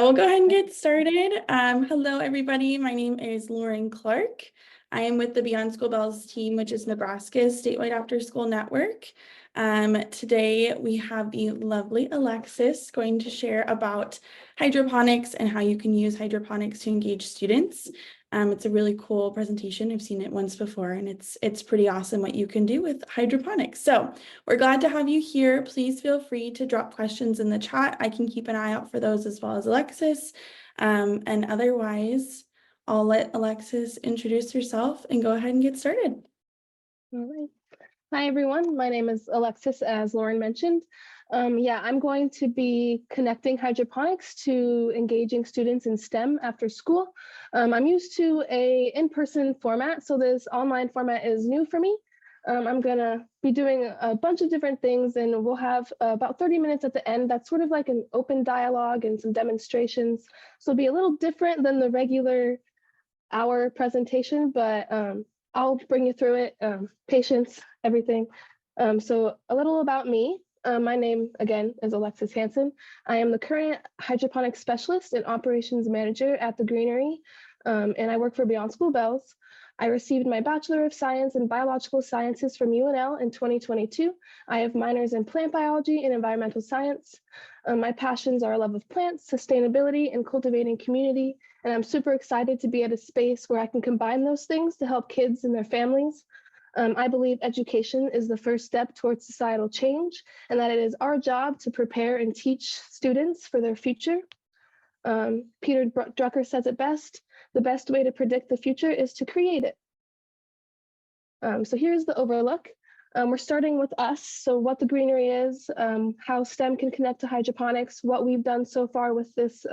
We'll go ahead and get started. Hello, everybody. My name is Lauren Clark. I am with the Beyond School Bells team, which is Nebraska's statewide after-school network. Today, we have the lovely Alexis going to share about hydroponics and how you can use hydroponics to engage students. It's a really cool presentation. I've seen it once before, and it's pretty awesome what you can do with hydroponics. So we're glad to have you here. Please feel free to drop questions in the chat. I can keep an eye out for those as well as Alexis. And otherwise, I'll let Alexis introduce herself and go ahead and get started. All right. Hi, everyone. My name is Alexis, as Lauren mentioned. I'm going to be connecting hydroponics to engaging students in STEM after school. I'm used to a in-person format, so this online format is new for me. I'm gonna be doing a bunch of different things, and we'll have about 30 minutes at the end. That's sort of like an open dialogue and some demonstrations. So it'll be a little different than the regular hour presentation, but I'll bring you through it. Patience, everything. So a little about me. My name, again, is Alexis Hansen. I am the current hydroponics specialist and operations manager at the Greenery, and I work for Beyond School Bells. I received my Bachelor of Science in Biological Sciences from UNL in 2022. I have minors in plant biology and environmental science. My passions are a love of plants, sustainability, and cultivating community. And I'm super excited to be at a space where I can combine those things to help kids and their families. I believe education is the first step towards societal change, and that it is our job to prepare and teach students for their future. Peter Drucker says it best: the best way to predict the future is to create it. So here's the overlook. We're starting with us, so what the Greenery is, how STEM can connect to hydroponics, what we've done so far with this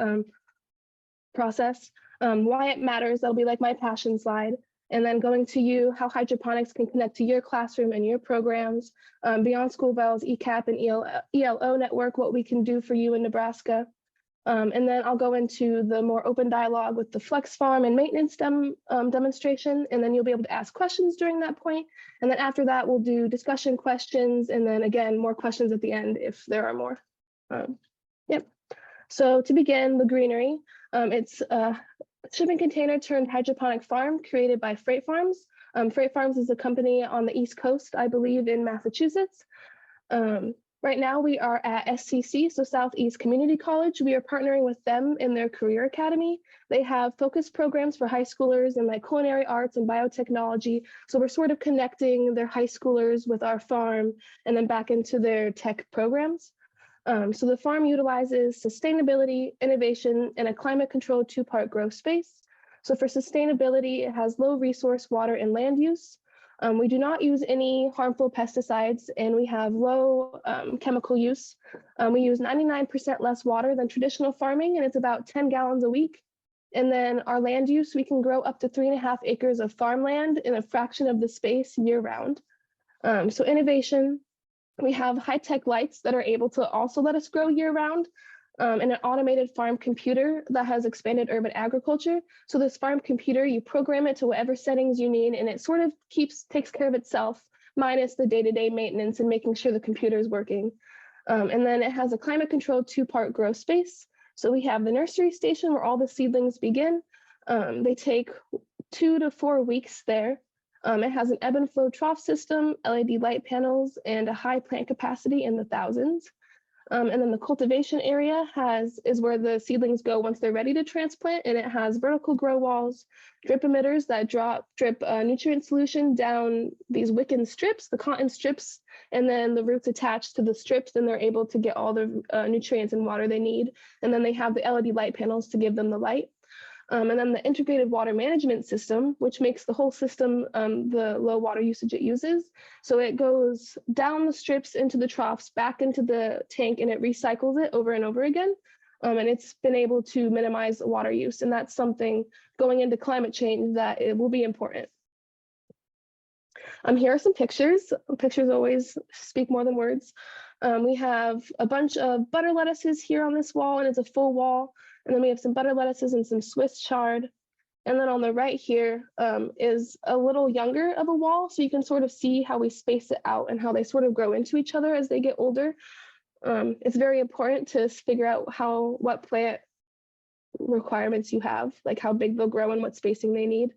process, why it matters. That'll be like my passion slide. And then going to you, how hydroponics can connect to your classroom and your programs, Beyond School Bells, ECAP, and ELO network, what we can do for you in Nebraska. And then I'll go into the more open dialogue with the flex farm and maintenance demonstration, and then you'll be able to ask questions during that point. And then after that, we'll do discussion questions, and then again, more questions at the end if there are more. Yep. So to begin, the Greenery, it's a shipping container turned hydroponic farm created by Freight Farms. Freight Farms is a company on the East Coast, I believe, in Massachusetts. Right now we are at SCC, so Southeast Community College. We are partnering with them in their career academy. They have focused programs for high schoolers in like culinary arts and biotechnology. So we're sort of connecting their high schoolers with our farm and then back into their tech programs. So the farm utilizes sustainability, innovation, and a climate-controlled two-part growth space. So for sustainability, it has low resource, water, and land use. We do not use any harmful pesticides, and we have low chemical use. We use 99% less water than traditional farming, and it's about 10 gallons a week. And then our land use, we can grow up to 3.5 acres of farmland in a fraction of the space year-round. So innovation, we have high-tech lights that are able to also let us grow year-round, and an automated farm computer that has expanded urban agriculture. So this farm computer, you program it to whatever settings you need, and it sort of takes care of itself, minus the day-to-day maintenance and making sure the computer is working. And then it has a climate-controlled two-part grow space. So we have the nursery station where all the seedlings begin. They take 2 to 4 weeks there. It has an ebb and flow trough system, LED light panels, and a high plant capacity in the thousands. And then the cultivation area is where the seedlings go once they're ready to transplant, and it has vertical grow walls, drip emitters that drip nutrient solution down these wicking strips, the cotton strips, and then the roots attached to the strips, and they're able to get all the nutrients and water they need. And then they have the LED light panels to give them the light. And then the integrated water management system, which makes the whole system the low water usage it uses. So it goes down the strips into the troughs, back into the tank, and it recycles it over and over again. And it's been able to minimize water use. And that's something going into climate change that it will be important. Here are some pictures. Pictures always speak more than words. We have a bunch of butter lettuces here on this wall, and it's a full wall. And then we have some butter lettuces and some Swiss chard. And then on the right here is a little younger of a wall. So you can sort of see how we space it out and how they sort of grow into each other as they get older. It's very important to figure out what plant requirements you have, like how big they'll grow and what spacing they need.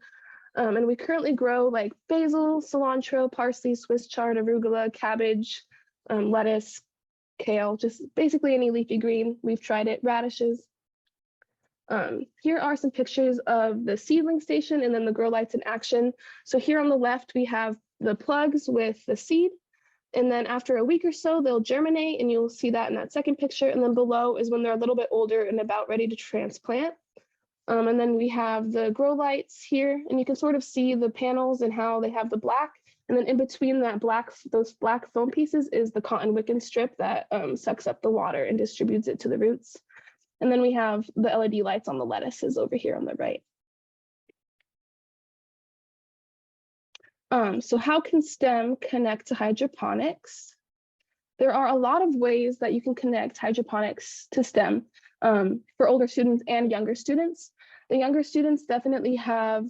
And we currently grow like basil, cilantro, parsley, Swiss chard, arugula, cabbage, lettuce, kale, just basically any leafy green. We've tried it, radishes. Here are some pictures of the seedling station and then the grow lights in action. So here on the left, we have the plugs with the seed. And then after a week or so, they'll germinate, and you'll see that in that second picture. And then below is when they're a little bit older and about ready to transplant. And then we have the grow lights here, and you can sort of see the panels and how they have the black. And then in between that those black foam pieces is the cotton wicking strip that sucks up the water and distributes it to the roots. And then we have the LED lights on the lettuces over here on the right. So how can STEM connect to hydroponics? There are a lot of ways that you can connect hydroponics to STEM for older students and younger students. The younger students definitely have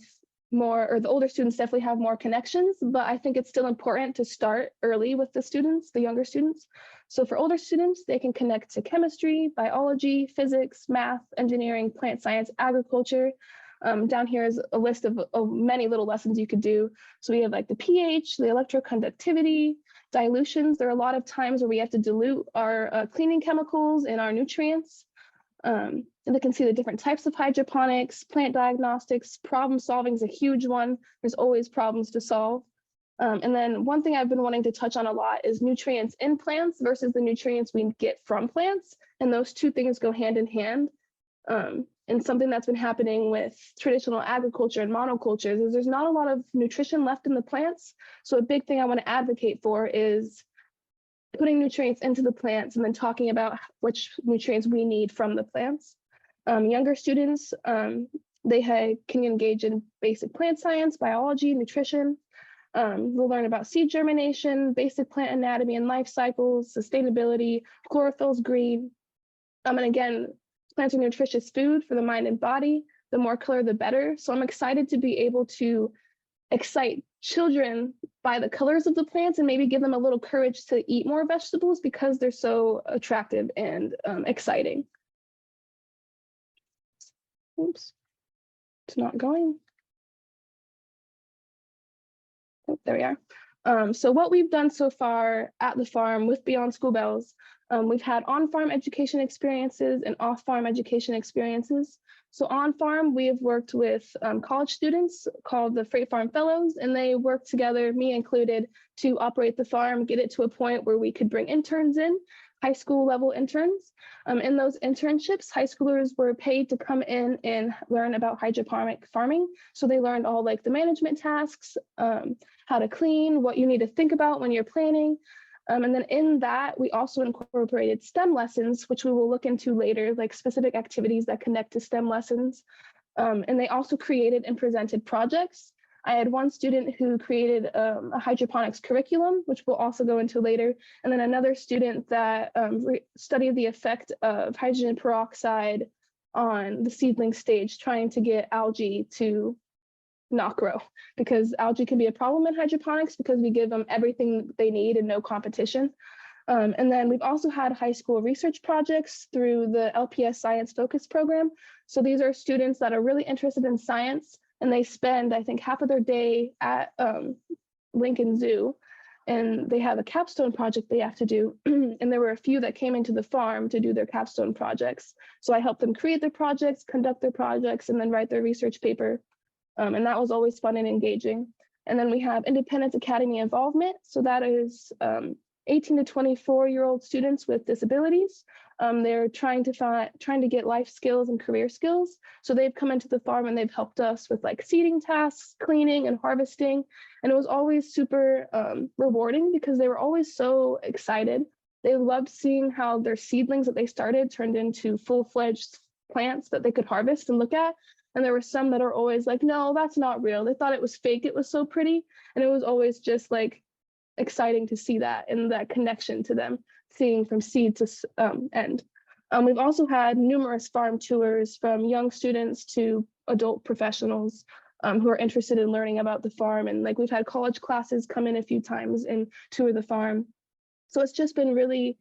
more, or the older students definitely have more connections, but I think it's still important to start early with the students, the younger students. So for older students, they can connect to chemistry, biology, physics, math, engineering, plant science, agriculture. Down here is a list of many little lessons you could do. So we have like the pH, the electroconductivity, dilutions. There are a lot of times where we have to dilute our cleaning chemicals and our nutrients. And they can see the different types of hydroponics, plant diagnostics, problem solving is a huge one. There's always problems to solve. And then one thing I've been wanting to touch on a lot is nutrients in plants versus the nutrients we get from plants. And those two things go hand in hand. And something that's been happening with traditional agriculture and monocultures is there's not a lot of nutrition left in the plants. So a big thing I want to advocate for is putting nutrients into the plants and then talking about which nutrients we need from the plants. Younger students, they can engage in basic plant science, biology, nutrition. We'll learn about seed germination, basic plant anatomy and life cycles, sustainability, chlorophyll's green. And again, plants are nutritious food for the mind and body. The more color, the better. So I'm excited to be able to excite children by the colors of the plants and maybe give them a little courage to eat more vegetables because they're so attractive and exciting. Oops, it's not going. Oh, there we are. So what we've done so far at the farm with Beyond School Bells, we've had on-farm education experiences and off-farm education experiences. So on-farm, we have worked with college students called the Freight Farm Fellows, and they work together, me included, to operate the farm, get it to a point where we could bring interns in, high school level interns. In those internships, high schoolers were paid to come in and learn about hydroponic farming. So they learned all like the management tasks, how to clean, what you need to think about when you're planning. And then in that, we also incorporated STEM lessons, which we will look into later, like specific activities that connect to STEM lessons. And they also created and presented projects. I had one student who created a hydroponics curriculum, which we'll also go into later. And then another student that studied the effect of hydrogen peroxide on the seedling stage, trying to get algae to not grow, because algae can be a problem in hydroponics because we give them everything they need and no competition. And then we've also had high school research projects through the LPS Science Focus program. So these are students that are really interested in science, and they spend, I think, half of their day at Lincoln Zoo, and they have a capstone project they have to do. And there were a few that came into the farm to do their capstone projects. So I helped them create their projects, conduct their projects, and then write their research paper. And that was always fun and engaging. And then we have Independence Academy involvement. So that is 18 to 24-year-old students with disabilities. They're trying to get life skills and career skills. So they've come into the farm and they've helped us with like seeding tasks, cleaning and harvesting. And it was always super rewarding because they were always so excited. They loved seeing how their seedlings that they started turned into full-fledged plants that they could harvest and look at. And there were some that are always like, no, that's not real. They thought it was fake. It was so pretty. And it was always just like exciting to see that and that connection to them, seeing from seed to end. We've also had numerous farm tours from young students to adult professionals who are interested in learning about the farm. And like we've had college classes come in a few times and tour the farm. So it's just been really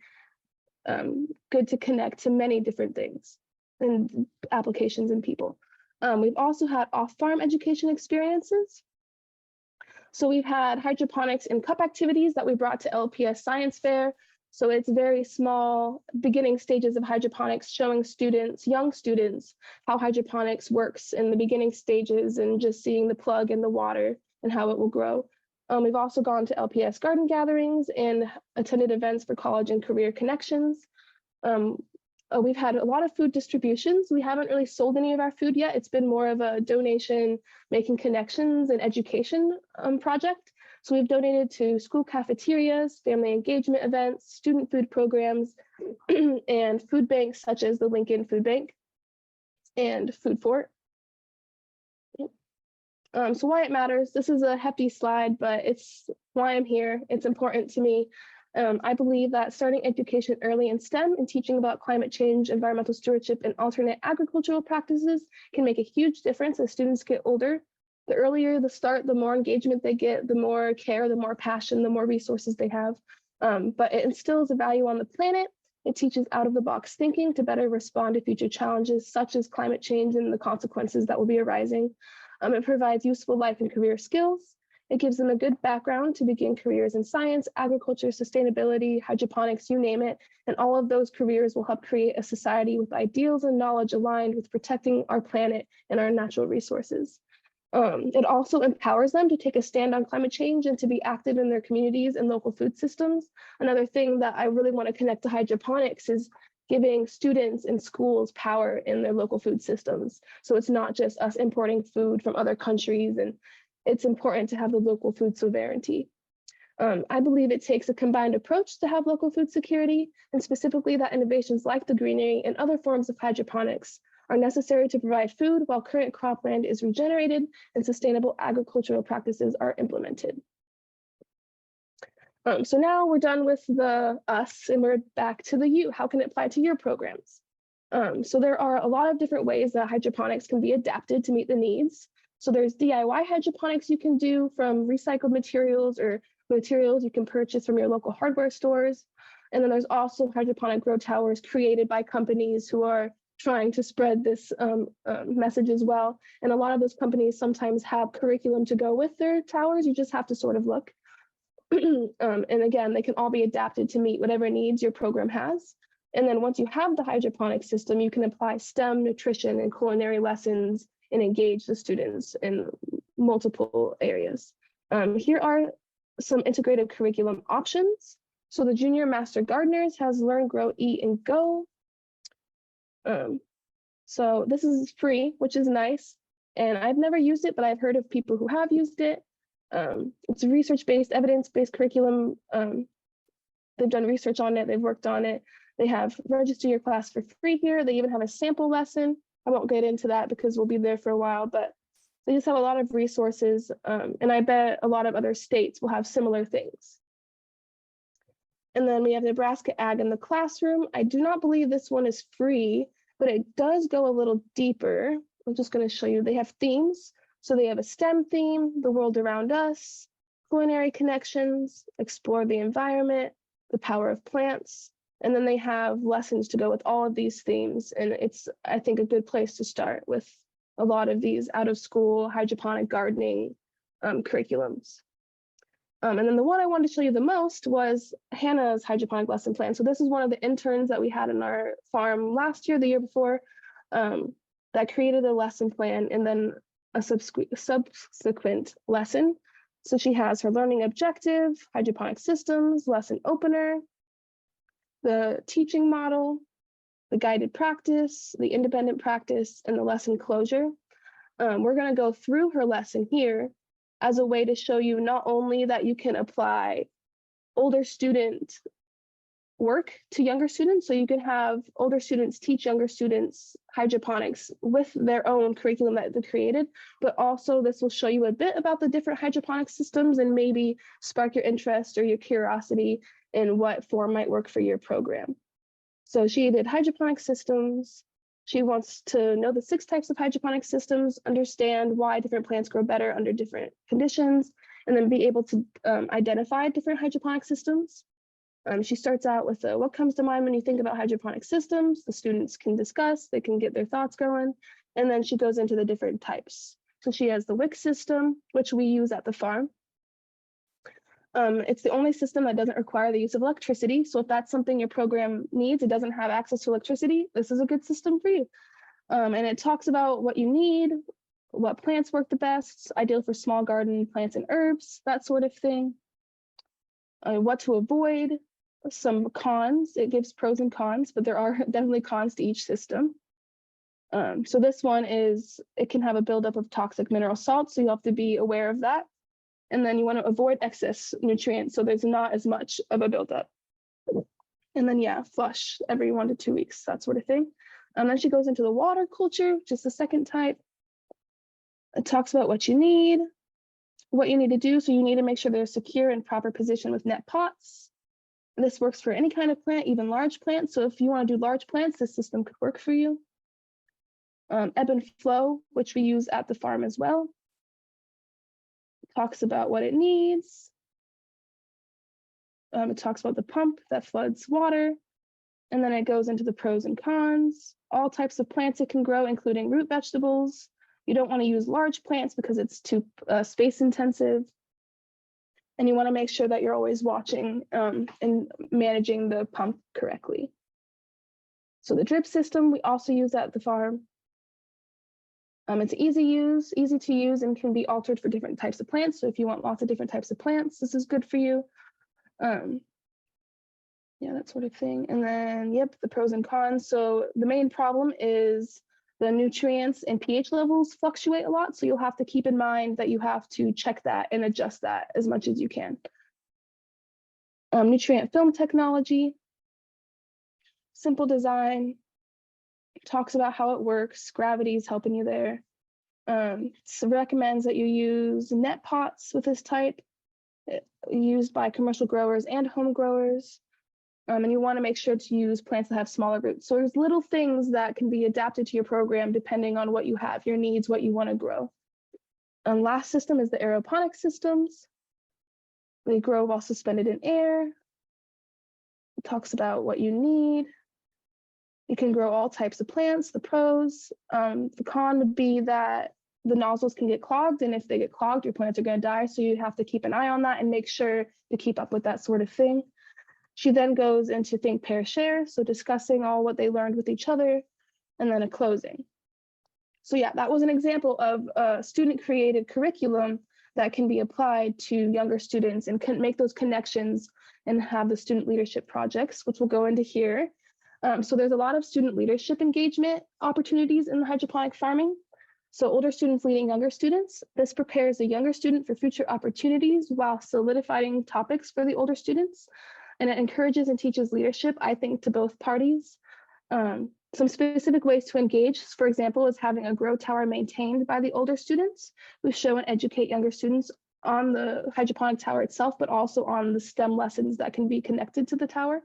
good to connect to many different things. and applications in people. We've also had off-farm education experiences. So we've had hydroponics and cup activities that we brought to LPS Science Fair. So it's very small beginning stages of hydroponics, showing students, young students, how hydroponics works in the beginning stages and just seeing the plug in the water and how it will grow. We've also gone to LPS garden gatherings and attended events for college and career connections. We've had a lot of food distributions. We haven't really sold any of our food yet. It's been more of a donation, making connections and education project. So we've donated to school cafeterias, family engagement events, student food programs, and food banks such as the Lincoln Food Bank and Food Fort. So why it matters, this is a hefty slide, but it's why I'm here. It's important to me. I believe that starting education early in STEM and teaching about climate change, environmental stewardship, and alternate agricultural practices can make a huge difference as students get older. The earlier the start, the more engagement they get, the more care, the more passion, the more resources they have. But it instills a value on the planet. It teaches out-of-the-box thinking to better respond to future challenges, such as climate change and the consequences that will be arising. It provides useful life and career skills. It gives them a good background to begin careers in science, agriculture, sustainability, hydroponics, you name it. And all of those careers will help create a society with ideals and knowledge aligned with protecting our planet and our natural resources. It also empowers them to take a stand on climate change and to be active in their communities and local food systems. Another thing that I really want to connect to hydroponics is giving students in schools power in their local food systems. So it's not just us importing food from other countries, and it's important to have the local food sovereignty. I believe it takes a combined approach to have local food security, and specifically that innovations like the greenery and other forms of hydroponics are necessary to provide food while current cropland is regenerated and sustainable agricultural practices are implemented. So now we're done with the us and we're back to the you. How can it apply to your programs? So there are a lot of different ways that hydroponics can be adapted to meet the needs. So there's DIY hydroponics you can do from recycled materials or materials you can purchase from your local hardware stores. And then there's also hydroponic grow towers created by companies who are trying to spread this message as well. And a lot of those companies sometimes have curriculum to go with their towers. You just have to sort of look. And again, they can all be adapted to meet whatever needs your program has. And then once you have the hydroponic system, you can apply STEM, nutrition, and culinary lessons and engage the students in multiple areas. Here are some integrated curriculum options. So the Junior Master Gardeners has Learn, Grow, Eat, and Go. So this is free, which is nice. And I've never used it, but I've heard of people who have used it. It's a research-based, evidence-based curriculum. They've done research on it, they've worked on it. They have register your class for free here. They even have a sample lesson. I won't get into that because we'll be there for a while, but they just have a lot of resources. And I bet a lot of other states will have similar things. And then we have Nebraska Ag in the Classroom. I do not believe this one is free, but it does go a little deeper. I'm just going to show you. They have themes. So they have a STEM theme, the world around us, culinary connections, explore the environment, the power of plants. And then they have lessons to go with all of these themes. And it's, I think, a good place to start with a lot of these out of school hydroponic gardening curriculums. And then the one I wanted to show you the most was Hannah's hydroponic lesson plan. So this is one of the interns that we had in our farm last year, the year before, that created a lesson plan and then a subsequent lesson. So she has her learning objective, hydroponic systems, lesson opener, the teaching model, the guided practice, the independent practice, and the lesson closure. We're going to go through her lesson here as a way to show you not only that you can apply older student work to younger students, so you can have older students teach younger students hydroponics with their own curriculum that they created, but also this will show you a bit about the different hydroponic systems and maybe spark your interest or your curiosity in what form might work for your program. So she did hydroponic systems. She wants to know the 6 types of hydroponic systems, understand why different plants grow better under different conditions, and then be able to identify different hydroponic systems. She starts out with what comes to mind when you think about hydroponic systems. The students can discuss, they can get their thoughts going, and then she goes into the different types. So she has the wick system, which we use at the farm. It's the only system that doesn't require the use of electricity. So if that's something your program needs, it doesn't have access to electricity, this is a good system for you. And it talks about what you need, what plants work the best, ideal for small garden plants and herbs, that sort of thing. What to avoid, some cons. It gives pros and cons, but there are definitely cons to each system. So this one is, it can have a buildup of toxic mineral salts, so you have to be aware of that. And then you want to avoid excess nutrients, so there's not as much of a buildup. And then, yeah, flush every 1 to 2 weeks, that sort of thing. And then she goes into the water culture, just the second type. It talks about what you need to do. So you need to make sure they're secure and proper position with net pots. This works for any kind of plant, even large plants. So if you want to do large plants, this system could work for you. Ebb and flow, which we use at the farm as well. It talks about what it needs. It talks about the pump that floods water. And then it goes into the pros and cons. All types of plants it can grow, including root vegetables. You don't want to use large plants because it's too space intensive. And you want to make sure that you're always watching and managing the pump correctly. So the drip system, we also use at the farm. It's easy to use and can be altered for different types of plants. So if you want lots of different types of plants, this is good for you. Yeah, that sort of thing. And then, yep, the pros and cons. So the main problem is the nutrients and pH levels fluctuate a lot. So you'll have to keep in mind that you have to check that and adjust that as much as you can. Nutrient film technology, simple design, talks about how it works. Gravity is helping you there. So recommends that you use net pots with this type, used by commercial growers and home growers. And you want to make sure to use plants that have smaller roots. So there's little things that can be adapted to your program depending on what you have, your needs, what you want to grow. And last system is the aeroponic systems. They grow while suspended in air. It talks about what you need. You can grow all types of plants, the pros. The con would be that the nozzles can get clogged, and if they get clogged, your plants are going to die. So you have to keep an eye on that and make sure to keep up with that sort of thing. She then goes into think, pair, share, so discussing all what they learned with each other, and then a closing. So yeah, that was an example of a student-created curriculum that can be applied to younger students and can make those connections and have the student leadership projects, which we'll go into here. So there's a lot of student leadership engagement opportunities in the hydroponic farming. So older students leading younger students. This prepares the younger student for future opportunities while solidifying topics for the older students. And it encourages and teaches leadership, I think, to both parties. Some specific ways to engage, for example, is having a grow tower maintained by the older students who show and educate younger students on the hydroponic tower itself, but also on the STEM lessons that can be connected to the tower.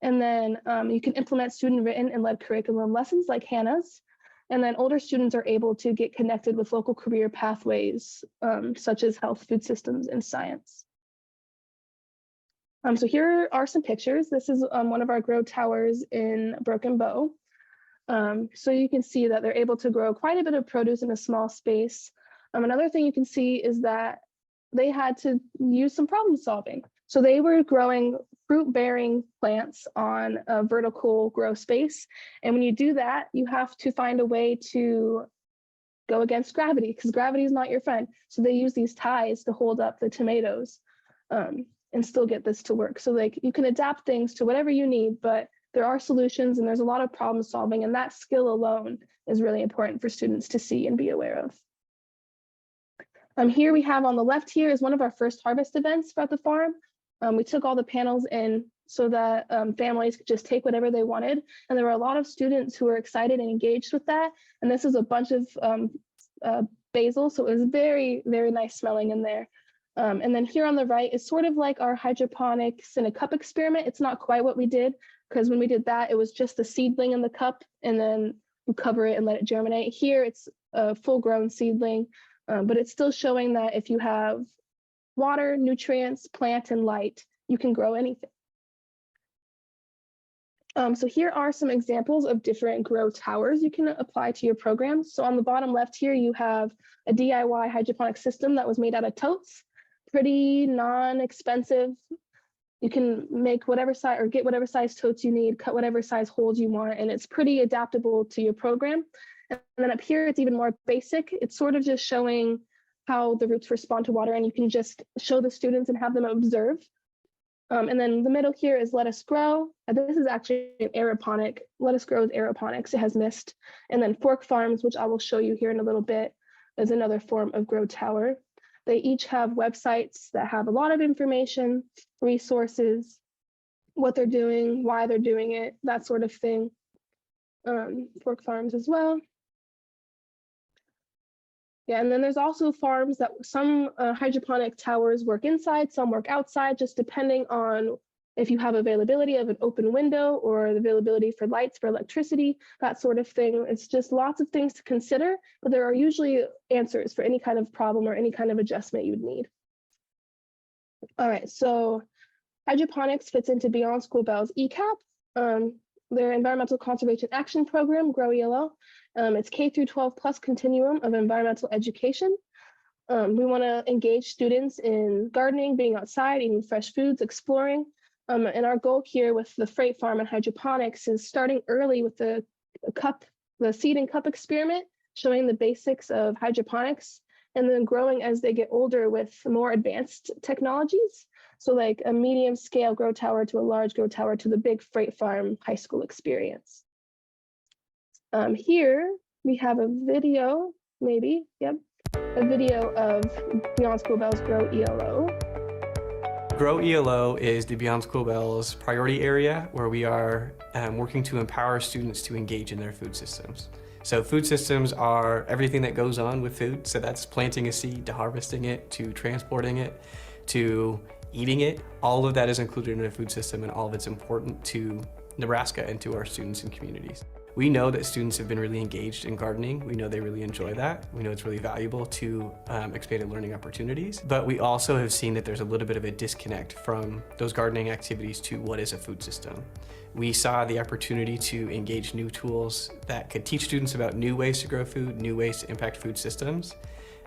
And then you can implement student written and led curriculum lessons like Hannah's. And then older students are able to get connected with local career pathways, such as health, food systems, and science. So here are some pictures. This is one of our grow towers in Broken Bow. So you can see that they're able to grow quite a bit of produce in a small space. Another thing you can see is that they had to use some problem solving. So they were growing fruit-bearing plants on a vertical grow space. And when you do that, you have to find a way to go against gravity because gravity is not your friend. So they use these ties to hold up the tomatoes and still get this to work. So like you can adapt things to whatever you need, but there are solutions and there's a lot of problem solving, and that skill alone is really important for students to see and be aware of. Here we have on the left here is one of our first harvest events at the farm. We took all the panels in so that families could just take whatever they wanted. And there were a lot of students who were excited and engaged with that. And this is a bunch of basil. So it was very, very nice smelling in there. And then here on the right is sort of like our hydroponics in a cup experiment. It's not quite what we did, because when we did that, it was just the seedling in the cup and then you cover it and let it germinate. Here it's a full grown seedling, but it's still showing that if you have water, nutrients, plant, and light, you can grow anything. So here are some examples of different grow towers you can apply to your program. So on the bottom left here, you have a DIY hydroponic system that was made out of totes, pretty non-expensive. You can make whatever size or get whatever size totes you need, cut whatever size holes you want, and it's pretty adaptable to your program. And then up here, it's even more basic. It's sort of just showing how the roots respond to water, and you can just show the students and have them observe. And then the middle here is Let Us Grow. This is actually an aeroponic. Let Us Grow is aeroponics. It has mist. And then Fork Farms, which I will show you here in a little bit, is another form of grow tower. They each have websites that have a lot of information, resources, what they're doing, why they're doing it, that sort of thing. Fork Farms as well. Yeah, and then there's also farms that some hydroponic towers work inside, some work outside, just depending on if you have availability of an open window or the availability for lights, for electricity, that sort of thing. It's just lots of things to consider, but there are usually answers for any kind of problem or any kind of adjustment you would need. All right, so hydroponics fits into Beyond School Bell's ECAP. Their Environmental Conservation Action Program, GROW ELO. It's K through 12 plus continuum of environmental education. We want to engage students in gardening, being outside, eating fresh foods, exploring. And our goal here with the Freight Farm and hydroponics is starting early with the seed and cup experiment, showing the basics of hydroponics, and then growing as they get older with more advanced technologies. So like a medium scale grow tower to a large grow tower to the big Freight Farm high school experience. Here we have a video, maybe, yep, a video of Beyond School Bell's GROW ELO. GROW ELO is the Beyond School Bell's priority area where we are working to empower students to engage in their food systems. So food systems are everything that goes on with food. So that's planting a seed, to harvesting it, to transporting it, to eating it. All of that is included in a food system, and all of it's important to Nebraska and to our students and communities. We know that students have been really engaged in gardening. We know they really enjoy that. We know it's really valuable to expanded learning opportunities. But we also have seen that there's a little bit of a disconnect from those gardening activities to what is a food system. We saw the opportunity to engage new tools that could teach students about new ways to grow food, new ways to impact food systems.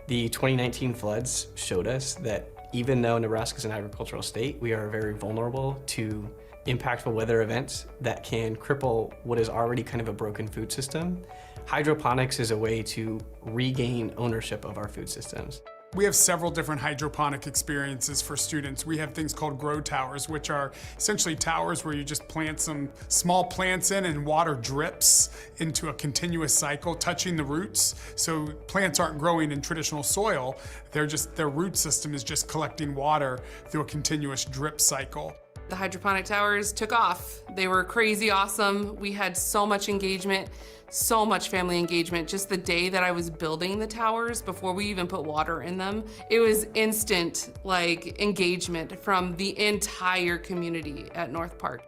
The 2019 floods showed us that even though Nebraska is an agricultural state, we are very vulnerable to impactful weather events that can cripple what is already kind of a broken food system. Hydroponics is a way to regain ownership of our food systems. We have several different hydroponic experiences for students. We have things called grow towers, which are essentially towers where you just plant some small plants in and water drips into a continuous cycle, touching the roots. So plants aren't growing in traditional soil. Their root system is just collecting water through a continuous drip cycle. The hydroponic towers took off. They were crazy awesome. We had so much engagement, so much family engagement. Just the day that I was building the towers, before we even put water in them, it was instant engagement from the entire community at North Park.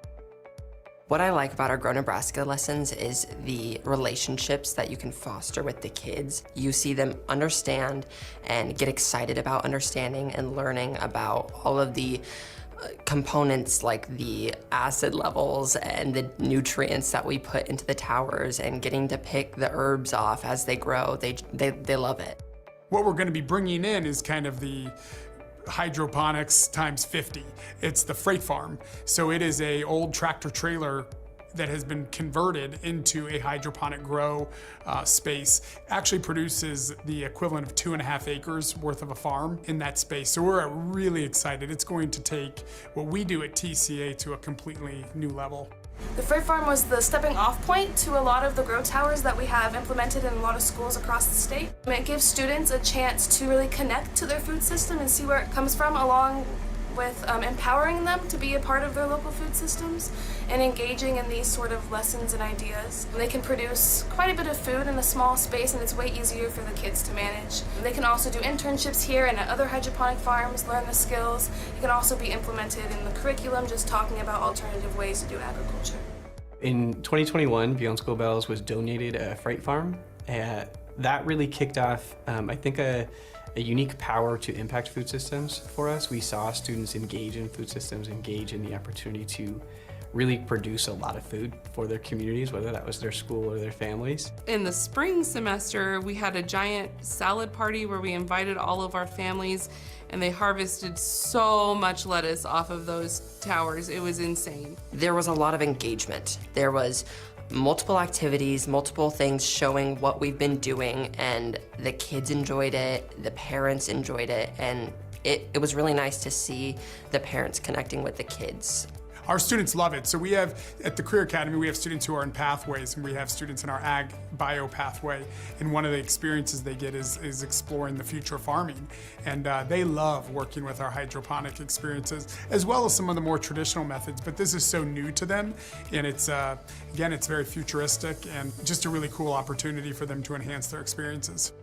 What I like about our Grow Nebraska lessons is the relationships that you can foster with the kids. You see them understand and get excited about understanding and learning about all of the components like the acid levels and the nutrients that we put into the towers, and getting to pick the herbs off as they grow. They love it. What we're going to be bringing in is kind of the hydroponics times 50. It's the Freight Farm. So it is an old tractor trailer that has been converted into a hydroponic grow space. Actually produces the equivalent of 2.5 acres worth of a farm in that space. So we're really excited. It's going to take what we do at TCA to a completely new level. The Freight Farm was the stepping off point to a lot of the grow towers that we have implemented in a lot of schools across the state. It gives students a chance to really connect to their food system and see where it comes from, along with empowering them to be a part of their local food systems and engaging in these sort of lessons and ideas. They can produce quite a bit of food in a small space, and it's way easier for the kids to manage. They can also do internships here and at other hydroponic farms, learn the skills. It can also be implemented in the curriculum, just talking about alternative ways to do agriculture. In 2021, Beyond School Bells was donated a Freight Farm. That really kicked off, I think, a unique power to impact food systems for us. We saw students engage in food systems, engage in the opportunity to really produce a lot of food for their communities, whether that was their school or their families. In the spring semester, we had a giant salad party where we invited all of our families, and they harvested so much lettuce off of those towers. It was insane. There was a lot of engagement. There was multiple activities, multiple things showing what we've been doing, and the kids enjoyed it, the parents enjoyed it, and it was really nice to see the parents connecting with the kids. Our students love it. So we have, at the Career Academy, we have students who are in pathways, and we have students in our ag bio pathway. And one of the experiences they get is exploring the future of farming. And they love working with our hydroponic experiences, as well as some of the more traditional methods. But this is so new to them. And it's, again, it's very futuristic and just a really cool opportunity for them to enhance their experiences.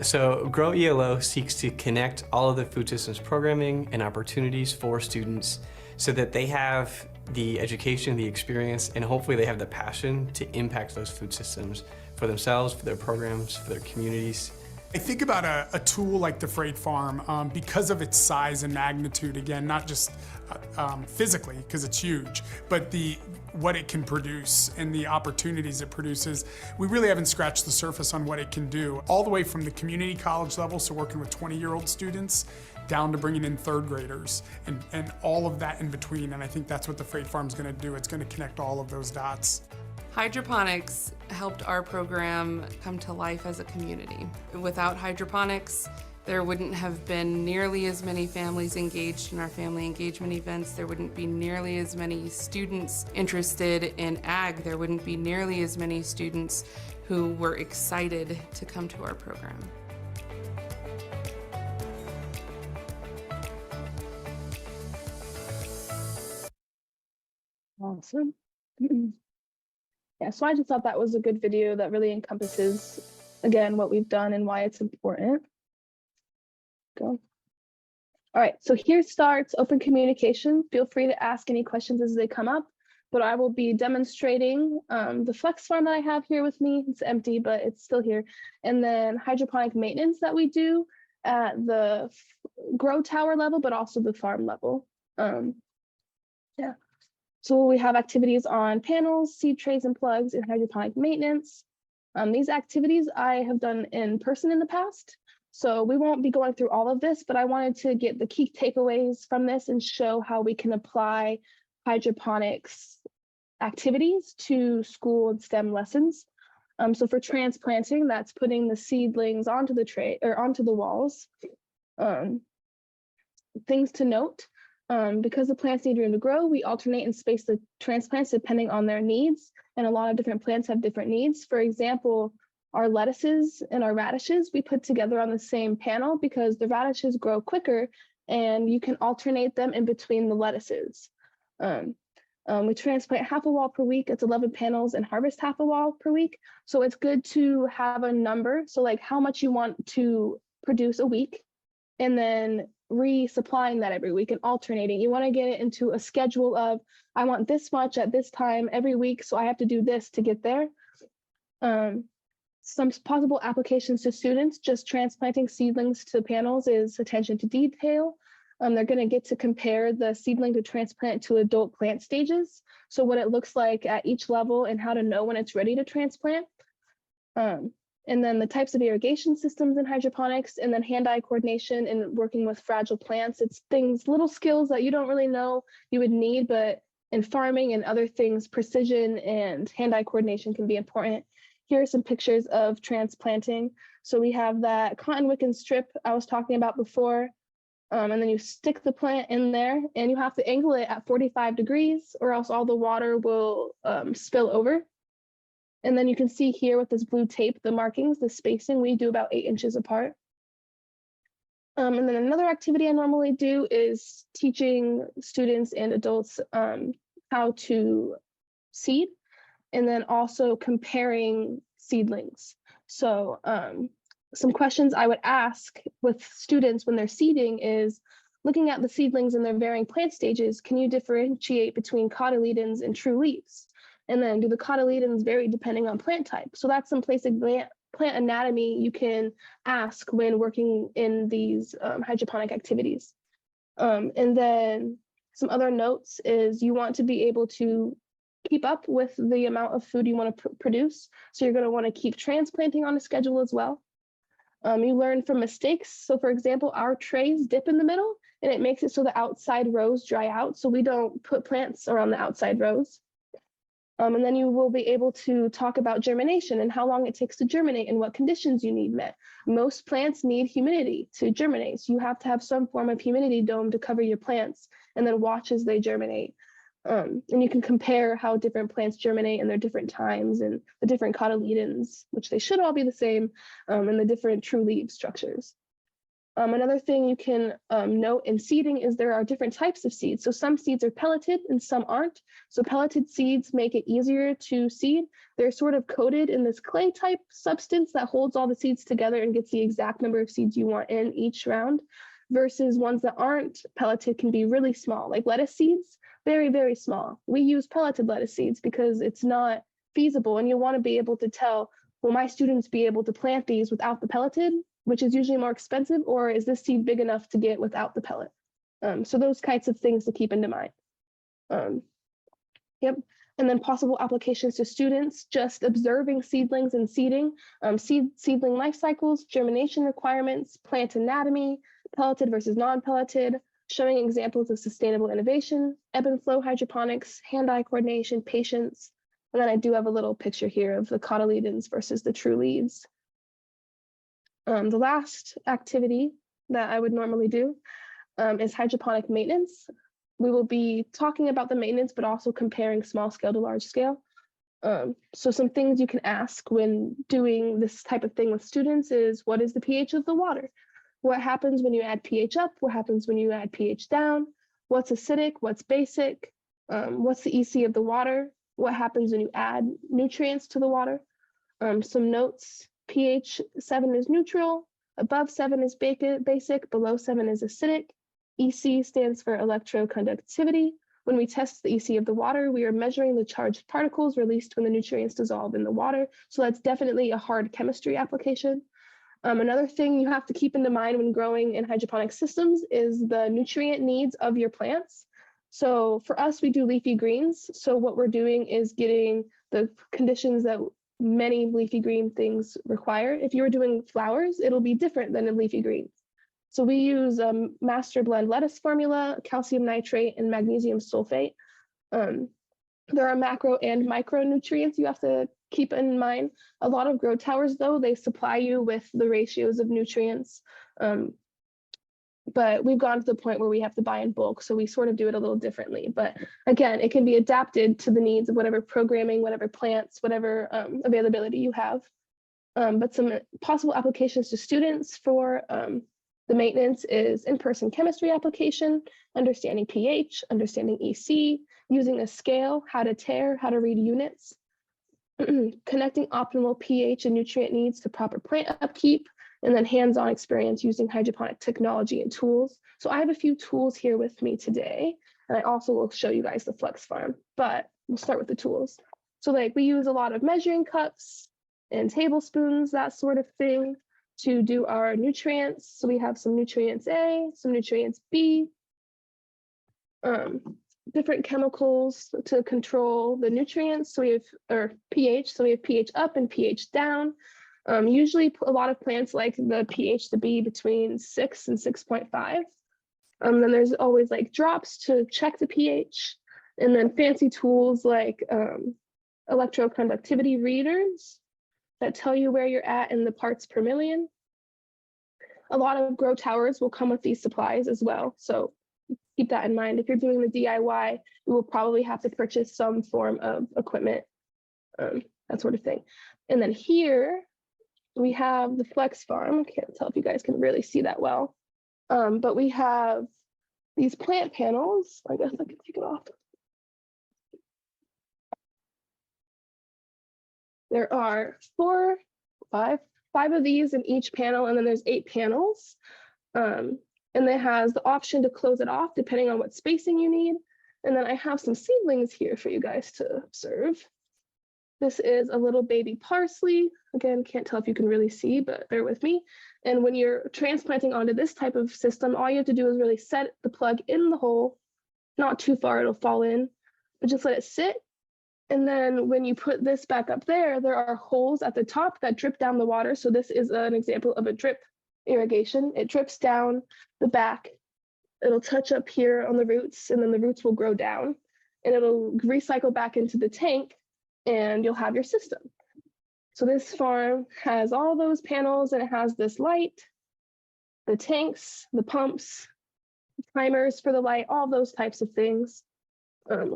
So Grow ELO seeks to connect all of the food systems programming and opportunities for students so that they have the education, the experience, and hopefully they have the passion to impact those food systems for themselves, for their programs, for their communities. I think about a tool like the Freight Farm because of its size and magnitude, again, not just physically, because it's huge, but what it can produce and the opportunities it produces. We really haven't scratched the surface on what it can do, all the way from the community college level, so working with 20-year-old students, down to bringing in third graders and all of that in between. And I think that's what the Freight Farm is going to do. It's going to connect all of those dots. Hydroponics helped our program come to life as a community. Without hydroponics, there wouldn't have been nearly as many families engaged in our family engagement events. There wouldn't be nearly as many students interested in ag. There wouldn't be nearly as many students who were excited to come to our program. Awesome. Yeah, so I just thought that was a good video that really encompasses, again, what we've done and why it's important. Go. All right, so here starts open communication. Feel free to ask any questions as they come up, but I will be demonstrating the flex farm that I have here with me. It's empty, but it's still here. And then hydroponic maintenance that we do at the grow tower level, but also the farm level. Yeah. So we have activities on panels, seed trays and plugs, and hydroponic maintenance. These activities I have done in person in the past, so we won't be going through all of this, but I wanted to get the key takeaways from this and show how we can apply hydroponics activities to school and STEM lessons. So for transplanting, that's putting the seedlings onto the tray or onto the walls. Things to note. Because the plants need room to grow, we alternate and space the transplants depending on their needs, and a lot of different plants have different needs. For example, our lettuces and our radishes we put together on the same panel because the radishes grow quicker and you can alternate them in between the lettuces. We transplant half a wall per week. It's 11 panels, and harvest half a wall per week. So it's good to have a number. So like how much you want to produce a week, and then resupplying that every week and alternating. You want to get it into a schedule of, I want this much at this time every week, so I have to do this to get there. Some possible applications to students just transplanting seedlings to panels is attention to detail. They're going to get to compare the seedling to transplant to adult plant stages. So what it looks like at each level and how to know when it's ready to transplant. And then the types of irrigation systems in hydroponics, and then hand-eye coordination and working with fragile plants. It's things, little skills that you don't really know you would need, but in farming and other things, precision and hand-eye coordination can be important. Here are some pictures of transplanting. So we have that cotton wick and strip I was talking about before. And then you stick the plant in there, and you have to angle it at 45 degrees or else all the water will spill over. And then you can see here with this blue tape, the markings, the spacing, we do about 8 inches apart. And then another activity I normally do is teaching students and adults how to seed, and then also comparing seedlings. So some questions I would ask with students when they're seeding is, looking at the seedlings in their varying plant stages, can you differentiate between cotyledons and true leaves? And then do the cotyledons vary depending on plant type? So that's some basic plant anatomy you can ask when working in these hydroponic activities. And then Some other notes is you want to be able to keep up with the amount of food you want to produce. So you're going to want to keep transplanting on a schedule as well. You learn from mistakes. So for example, our trays dip in the middle and it makes it so the outside rows dry out. So we don't put plants around the outside rows. And then you will be able to talk about germination and how long it takes to germinate and what conditions you need met. Most plants need humidity to germinate. So you have to have some form of humidity dome to cover your plants and then watch as they germinate. And you can compare how different plants germinate in their different times and the different cotyledons, which they should all be the same, and the different true leaf structures. Another thing you can note in seeding is there are different types of seeds. So some seeds are pelleted and some aren't. So pelleted seeds make it easier to seed. They're sort of coated in this clay type substance that holds all the seeds together and gets the exact number of seeds you want in each round, versus ones that aren't pelleted can be really small, like lettuce seeds, very, very small. We use pelleted lettuce seeds because it's not feasible, and you want to be able to tell, will my students be able to plant these without the pelleted, which is usually more expensive, or is this seed big enough to get without the pellet? So those kinds of things to keep into mind. Yep. And then possible applications to students, just observing seedlings and seeding, seedling life cycles, germination requirements, plant anatomy, pelleted versus non-pelleted, showing examples of sustainable innovation, ebb and flow hydroponics, hand-eye coordination, patience. And then I do have a little picture here of the cotyledons versus the true leaves. The last activity that I would normally do is hydroponic maintenance. We will be talking about the maintenance, but also comparing small scale to large scale. So some things you can ask when doing this type of thing with students is, what is the pH of the water? What happens when you add pH up? What happens when you add pH down? What's acidic? What's basic? What's the EC of the water? What happens when you add nutrients to the water? Some notes. pH 7 is neutral, above 7 is basic, below 7 is acidic. EC stands for electroconductivity. When we test the EC of the water, we are measuring the charged particles released when the nutrients dissolve in the water. So that's definitely a hard chemistry application. Another thing you have to keep in mind when growing in hydroponic systems is the nutrient needs of your plants. So for us, we do leafy greens. So what we're doing is getting the conditions that many leafy green things require. If you're doing flowers, it'll be different than in leafy greens. So we use master blend lettuce formula, calcium nitrate, and magnesium sulfate. There are macro and micronutrients you have to keep in mind. A lot of grow towers, though, they supply you with the ratios of nutrients. But we've gone to the point where we have to buy in bulk, so we sort of do it a little differently. But again, it can be adapted to the needs of whatever programming, whatever plants, whatever availability you have. But some possible applications to students for the maintenance is in-person chemistry application, understanding pH, understanding EC, using a scale, how to tare, how to read units, connecting optimal pH and nutrient needs to proper plant upkeep, and then hands-on experience using hydroponic technology and tools. So I have a few tools here with me today, and I also will show you guys the Flex Farm, but we'll start with the tools. So like we use a lot of measuring cups and tablespoons, that sort of thing, to do our nutrients. So we have some nutrients A, some nutrients B, different chemicals to control the nutrients. So we have, or pH, so we have pH up and pH down. Usually a lot of plants like the pH to be between 6 and 6.5. Then there's always like drops to check the pH, and then fancy tools like electroconductivity readers that tell you where you're at in the parts per million. A lot of grow towers will come with these supplies as well. So keep that in mind. If you're doing the DIY, you will probably have to purchase some form of equipment, that sort of thing. And then here we have the Flex Farm. I can't tell if you guys can really see that well. But we have these plant panels. I guess I can take it off. There are five of these in each panel, and then there's 8 panels. And it has the option to close it off depending on what spacing you need. And then I have some seedlings here for you guys to observe. This is a little baby parsley. Again, can't tell if you can really see, but bear with me. And when you're transplanting onto this type of system, all you have to do is really set the plug in the hole, not too far, it'll fall in, but just let it sit. And then when you put this back up there, there are holes at the top that drip down the water. So this is an example of a drip irrigation. It drips down the back. It'll touch up here on the roots, and then the roots will grow down, and it'll recycle back into the tank, and you'll have your system. So this farm has all those panels, and it has this light, the tanks, the pumps, timers for the light, all those types of things.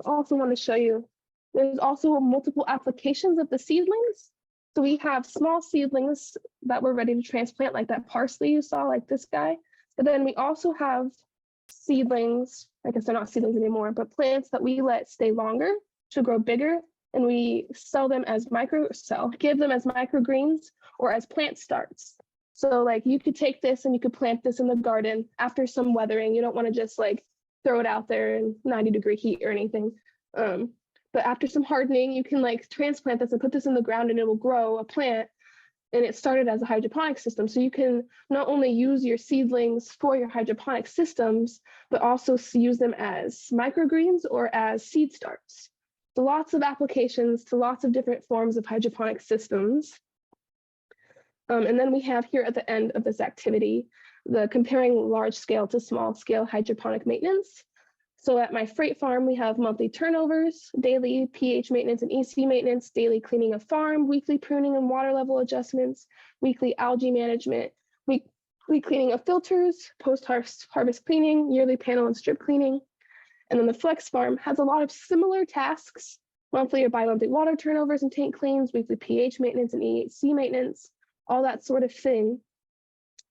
Also want to show you, there's also multiple applications of the seedlings. So we have small seedlings that we're ready to transplant, like that parsley you saw, like this guy. But then we also have seedlings, I guess they're not seedlings anymore, but plants that we let stay longer to grow bigger. And we sell them as give them as microgreens or as plant starts. So like you could take this and you could plant this in the garden after some weathering. You don't want to just like throw it out there in 90-degree heat or anything. But after some hardening, you can like transplant this and put this in the ground, and it will grow a plant. And it started as a hydroponic system. So you can not only use your seedlings for your hydroponic systems, but also use them as microgreens or as seed starts. So lots of applications to lots of different forms of hydroponic systems. And then we have here at the end of this activity, the comparing large scale to small scale hydroponic maintenance. So at my freight farm, we have monthly turnovers, daily pH maintenance and EC maintenance, daily cleaning of farm, weekly pruning and water level adjustments, weekly algae management, weekly cleaning of filters, post-harvest cleaning, yearly panel and strip cleaning. And then the flex farm has a lot of similar tasks, monthly or bi-monthly water turnovers and tank cleans, weekly pH maintenance and EC maintenance, all that sort of thing.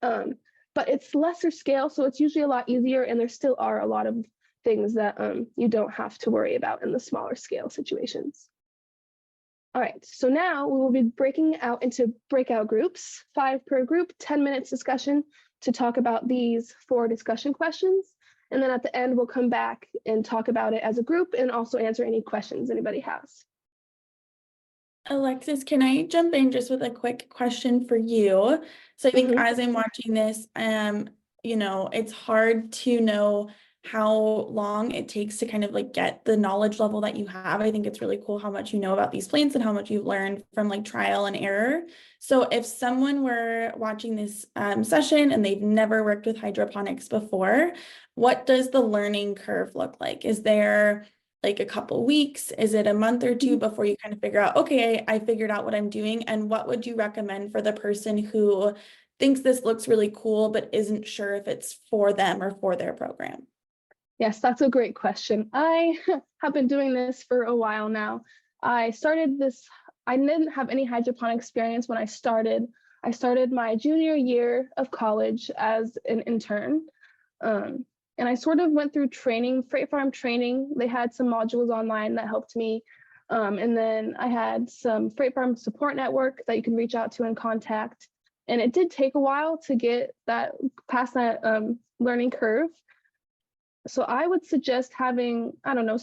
But it's lesser scale, so it's usually a lot easier, and there still are a lot of things that you don't have to worry about in the smaller scale situations. All right, so now we will be breaking out into breakout groups, 5 per group, 10 minutes discussion to talk about these 4 discussion questions. And then at the end, we'll come back and talk about it as a group and also answer any questions anybody has. Alexis, can I jump in just with a quick question for you? So I think as I'm watching this, you know, it's hard to know how long it takes to kind of like get the knowledge level that you have. I think it's really cool how much you know about these plants and how much you've learned from like trial and error. So if someone were watching this session and they've never worked with hydroponics before, what does the learning curve look like? Is there like a couple weeks? Is it a month or two before you kind of figure out, okay, I figured out what I'm doing? And what would you recommend for the person who thinks this looks really cool, but isn't sure if it's for them or for their program? Yes, that's a great question. I have been doing this for a while now. I didn't have any hydroponic experience when I started. I started my junior year of college as an intern. And I sort of went through training, freight farm training. They had some modules online that helped me. And then I had some freight farm support network that you can reach out to and contact. And it did take a while to get that past that learning curve. So I would suggest having, I don't know,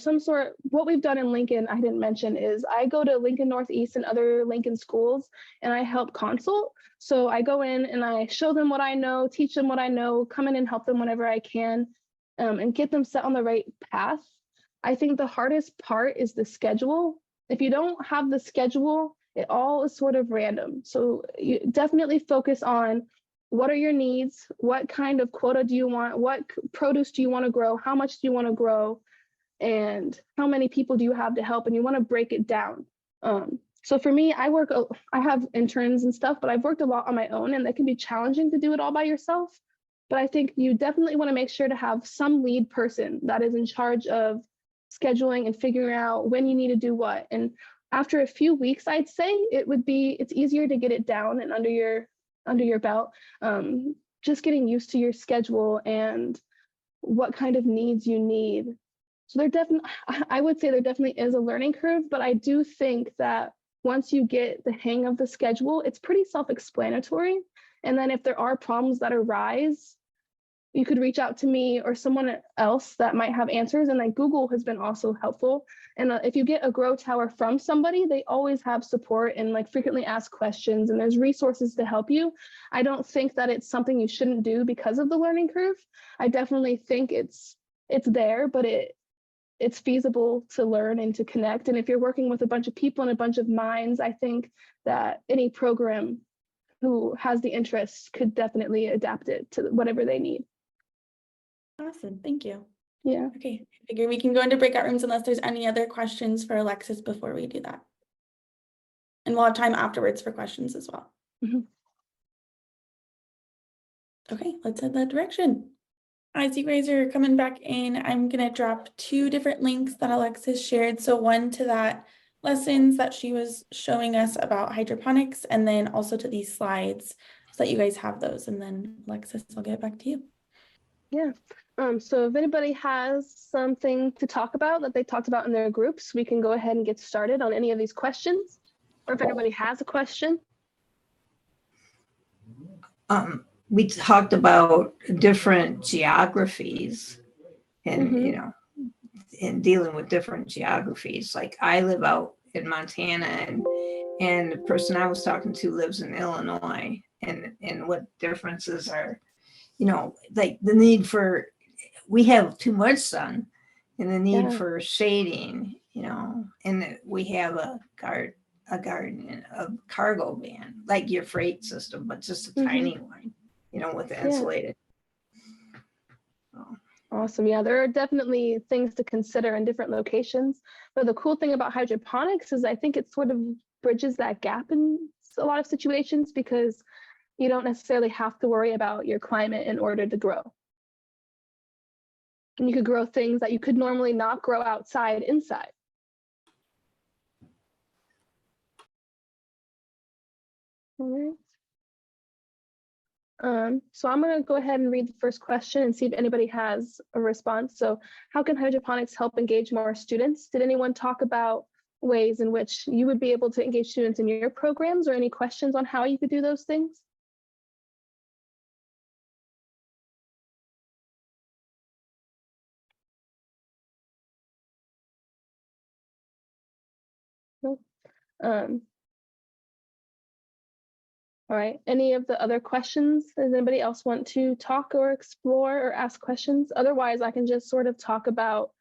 what we've done in Lincoln, I didn't mention, is I go to Lincoln Northeast and other Lincoln schools and I help consult. So I go in and I show them what I know, teach them what I know, come in and help them whenever I can, and get them set on the right path. I think the hardest part is the schedule. If you don't have the schedule, it all is sort of random. So you definitely focus on what are your needs? What kind of quota do you want? What produce do you want to grow? How much do you want to grow? And how many people do you have to help? And you want to break it down. So for me, I have interns and stuff, but I've worked a lot on my own, and that can be challenging to do it all by yourself. But I think you definitely want to make sure to have some lead person that is in charge of scheduling and figuring out when you need to do what. And after a few weeks, I'd say it's easier to get it down and under your belt, just getting used to your schedule and what kind of needs you need. So I would say there definitely is a learning curve, but I do think that once you get the hang of the schedule, it's pretty self-explanatory. And then if there are problems that arise, you could reach out to me or someone else that might have answers. And like Google has been also helpful. And if you get a grow tower from somebody, they always have support and like frequently ask questions, and there's resources to help you. I don't think that it's something you shouldn't do because of the learning curve. I definitely think it's there, but it's feasible to learn and to connect. And if you're working with a bunch of people and a bunch of minds, I think that any program who has the interest could definitely adapt it to whatever they need. Awesome, thank you. Yeah. Okay, I figure we can go into breakout rooms unless there's any other questions for Alexis before we do that. And we'll have time afterwards for questions as well. Mhm. Okay, let's head that direction. As you guys are coming back in, I'm gonna drop 2 different links that Alexis shared. So one to that lessons that she was showing us about hydroponics, and then also to these slides so that you guys have those. And then Alexis, I'll get it back to you. Yeah. So if anybody has something to talk about that they talked about in their groups, we can go ahead and get started on any of these questions. Or if anybody has a question. We talked about different geographies and, Mhm. you know, in dealing with different geographies. Like I live out in Montana and the person I was talking to lives in Illinois, and what differences are, you know, like the need for, we have too much sun and the need Yeah. for shading, you know, and we have a garden, a cargo van, like your freight system, but just a tiny one, you know, with the insulated. Awesome. Yeah, there are definitely things to consider in different locations. But the cool thing about hydroponics is I think it sort of bridges that gap in a lot of situations because you don't necessarily have to worry about your climate in order to grow. And you could grow things that you could normally not grow outside inside. All right. So I'm going to go ahead and read the first question and see if anybody has a response. So how can hydroponics help engage more students? Did anyone talk about ways in which you would be able to engage students in your programs, or any questions on how you could do those things? No? All right, any of the other questions? Does anybody else want to talk or explore or ask questions? Otherwise, I can just sort of talk about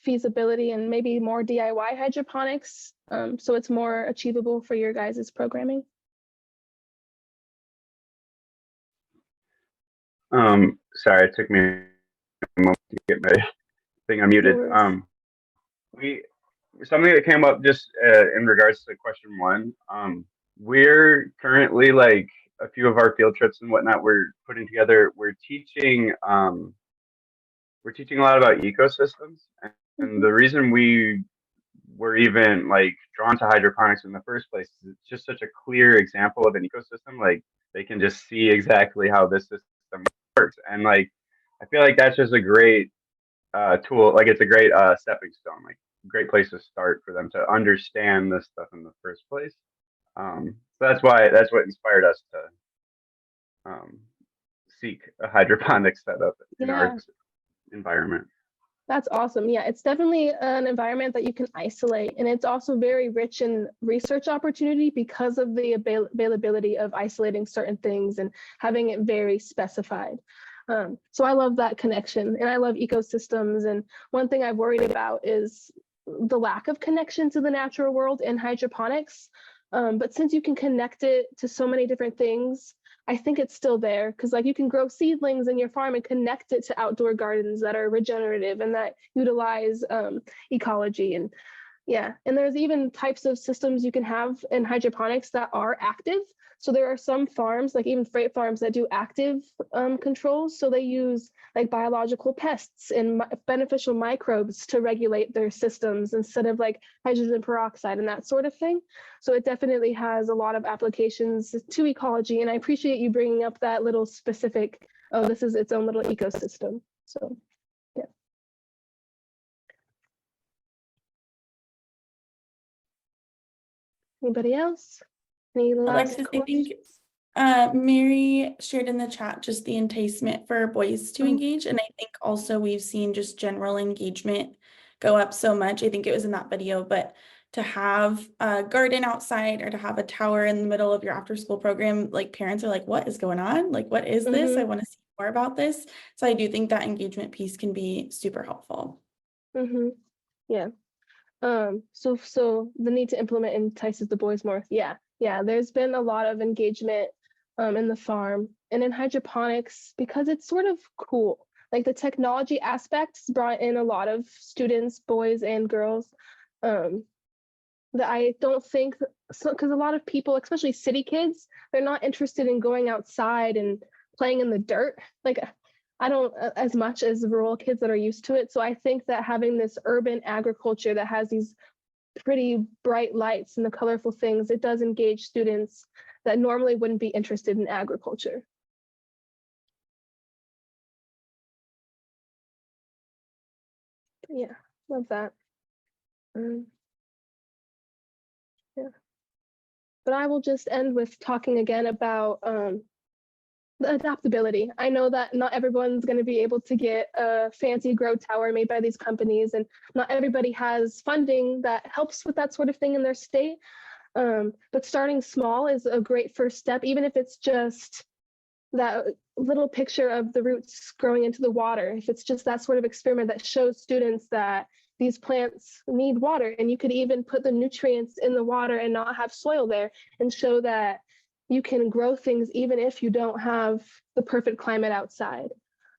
feasibility and maybe more DIY hydroponics, so it's more achievable for your guys' programming. Sorry, it took me a moment to get my thing unmuted. No worries. Something that came up just in regards to question 1. We're currently, like, a few of our field trips and whatnot we're putting together. We're teaching a lot about ecosystems, and the reason we were even like drawn to hydroponics in the first place is it's just such a clear example of an ecosystem. Like they can just see exactly how this system works, and like I feel like that's just a great tool. Like it's a great stepping stone, like great place to start for them to understand this stuff in the first place. So that's what inspired us to seek a hydroponic setup in our environment. That's awesome. Yeah, it's definitely an environment that you can isolate, and it's also very rich in research opportunity because of the availability of isolating certain things and having it very specified. So I love that connection, and I love ecosystems. And one thing I've worried about is the lack of connection to the natural world in hydroponics. But since you can connect it to so many different things, I think it's still there, because like you can grow seedlings in your farm and connect it to outdoor gardens that are regenerative and that utilize ecology. And yeah, and there's even types of systems you can have in hydroponics that are active. So there are some farms, like even freight farms, that do active controls. So they use like biological pests and beneficial microbes to regulate their systems instead of like hydrogen peroxide and that sort of thing. So it definitely has a lot of applications to ecology. And I appreciate you bringing up that little specific, oh, this is its own little ecosystem. So yeah. Anybody else? Any last Alexis, I think Mary shared in the chat just the enticement for boys to engage. And I think also we've seen just general engagement go up so much. I think it was in that video, but to have a garden outside or to have a tower in the middle of your after school program, like parents are like, what is going on? Like, what is this? I want to see more about this. So I do think that engagement piece can be super helpful. Yeah. So the need to implement entices the boys more. Yeah. There's been a lot of engagement in the farm and in hydroponics because it's sort of cool. Like the technology aspects brought in a lot of students, boys and girls. That I don't think so, because a lot of people, especially city kids, they're not interested in going outside and playing in the dirt. Like I don't as much as rural kids that are used to it. So I think that having this urban agriculture that has these pretty bright lights and the colorful things, it does engage students that normally wouldn't be interested in agriculture. Yeah, love that. Yeah. But I will just end with talking again about the adaptability. I know that not everyone's going to be able to get a fancy grow tower made by these companies, and not everybody has funding that helps with that sort of thing in their state. But starting small is a great first step, even if it's just that little picture of the roots growing into the water. If it's just that sort of experiment that shows students that these plants need water, and you could even put the nutrients in the water and not have soil there, and show that you can grow things even if you don't have the perfect climate outside.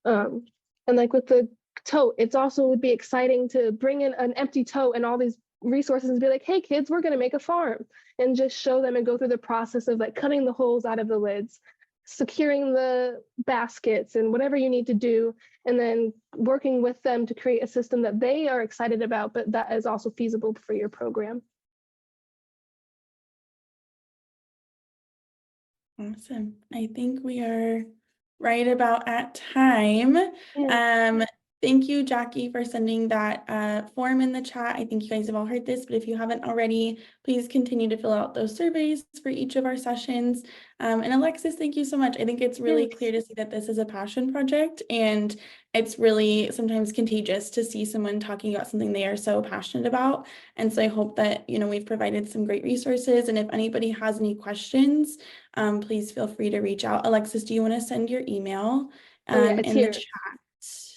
And like with the tote, it's also would be exciting to bring in an empty tote and all these resources and be like, hey kids, we're going to make a farm, and just show them and go through the process of like cutting the holes out of the lids, securing the baskets and whatever you need to do, and then working with them to create a system that they are excited about, but that is also feasible for your program. Awesome. I think we are right about at time. Yeah. Thank you, Jackie, for sending that form in the chat. I think you guys have all heard this, but if you haven't already, please continue to fill out those surveys for each of our sessions. And Alexis, thank you so much. I think it's really clear to see that this is a passion project, and it's really sometimes contagious to see someone talking about something they are so passionate about. And so I hope that, we've provided some great resources, and if anybody has any questions, please feel free to reach out. Alexis, do you want to send your email It's in here. the chat? Yes,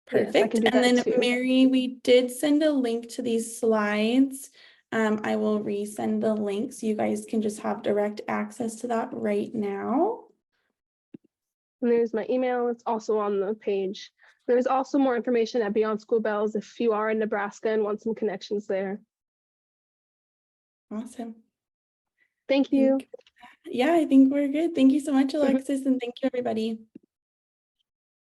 I Perfect. can do And that then too. Mary, we did send a link to these slides. I will resend the link so you guys can just have direct access to that right now. And there's my email. It's also on the page. There's also more information at Beyond School Bells if you are in Nebraska and want some connections there. Awesome. Thank you. Yeah, I think we're good. Thank you so much, Alexis, and thank you, everybody.